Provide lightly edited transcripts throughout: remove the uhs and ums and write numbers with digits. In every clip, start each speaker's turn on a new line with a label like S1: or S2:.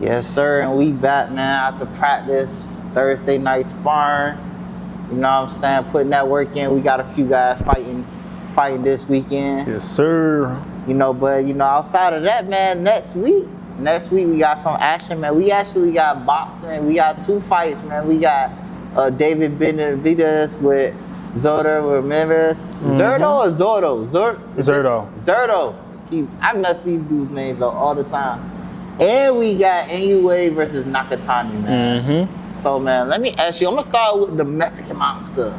S1: Yes, sir, and we back, man, after practice, Thursday night sparring. You know what I'm saying? Putting that work in. We got a few guys fighting this weekend.
S2: Yes, sir.
S1: You know, but, outside of that, man, next week we got some action, man. We actually got boxing. We got 2 fights, man. We got David Benavidez with Zurdo, Ramirez. Zurdo or Zurdo? Zurdo. I mess these dudes' names up all the time. And we got Inoue versus Jakatani, man. So, man, let me ask you. I'm going to start with the Mexican monster.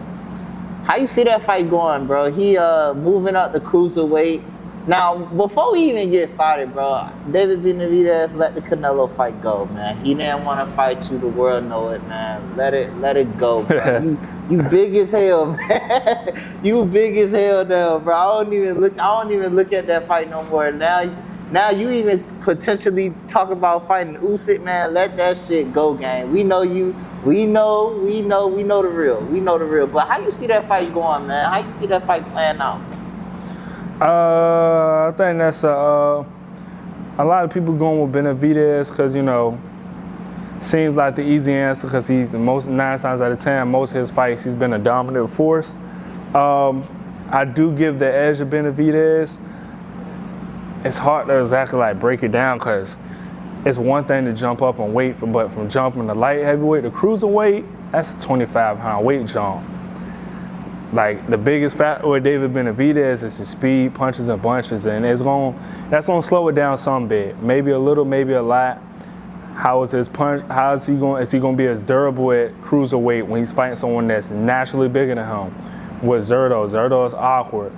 S1: How you see that fight going, bro? He moving up the cruiserweight. Now, before we even get started, bro, David Benavidez let the Canelo fight go, man. He didn't want to fight you. The world know it, man. Let it go, bro. you big as hell, man. You big as hell now, bro. I don't even look at that fight no more. Now you even potentially talk about fighting Usyk, man. Let that shit go, gang. We know you. We know the real. We know the real. But how you see that fight going, man? How you see that fight playing out?
S2: I think that's a lot of people going with Benavidez because, seems like the easy answer because he's 9 times out of 10, most of his fights, he's been a dominant force. I do give the edge to Benavidez. It's hard to exactly break it down because it's one thing to jump up and weight, but from jumping to light heavyweight to cruiserweight, that's a 25-pound weight jump. Like, the biggest factor with David Benavidez is his speed, punches and bunches, and that's gonna slow it down some bit. Maybe a little, maybe a lot. How is his punch? How is he gonna be as durable at cruiserweight when he's fighting someone that's naturally bigger than him? With Zurdo is awkward.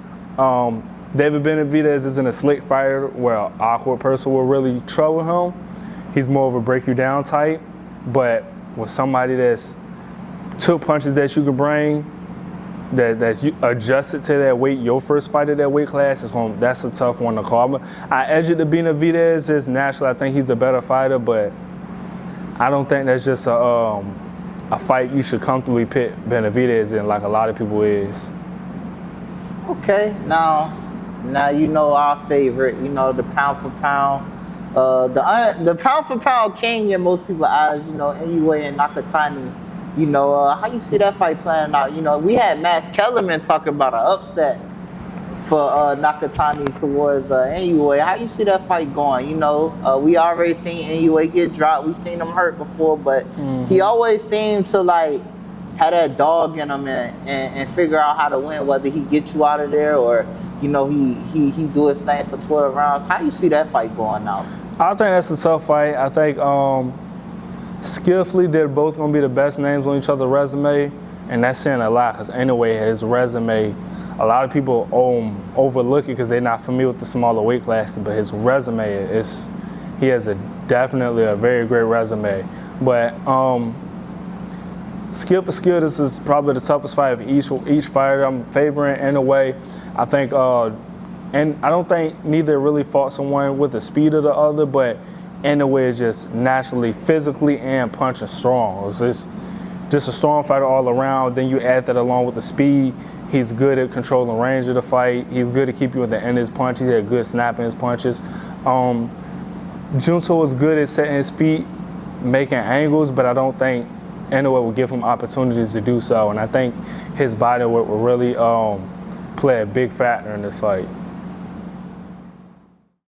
S2: David Benavidez isn't a slick fighter where an awkward person will really trouble him. He's more of a break you down type, but with somebody that's took punches that you can bring, that's adjusted to that weight, your first fight at that weight class, that's a tough one to call. I edge it to Benavidez just naturally. I think he's the better fighter, but I don't think that's just a fight you should comfortably pit Benavidez in like a lot of people is.
S1: Okay, now our favorite, the pound for pound. The pound for pound king in most people's eyes, Inoue and Jakatani. How you see that fight playing out? We had Max Kellerman talking about an upset for Jakatani towards Inoue. How you see that fight going? We already seen Inoue get dropped. We've seen him hurt before, but he always seemed to have that dog in him and figure out how to win, whether he get you out of there or he do his thing for 12 rounds. How you see that fight going out?
S2: I think that's a tough fight. I think skillfully, they're both going to be the best names on each other's resume, and that's saying a lot because anyway, his resume, a lot of people overlook it because they're not familiar with the smaller weight classes, but his resume he has definitely a very great resume. But skill for skill, this is probably the toughest fight of each fighter. I'm favoring Inoue. I think, and I don't think neither really fought someone with the speed of the other, but Inoue is just naturally, physically, and punching strong. It's just a strong fighter all around. Then you add that along with the speed. He's good at controlling range of the fight. He's good at keeping you at the end of his punches. He had good snap in his punches. Junto is good at setting his feet, making angles, but I don't think Inoue will give him opportunities to do so. And I think his body will really play a big factor in this fight.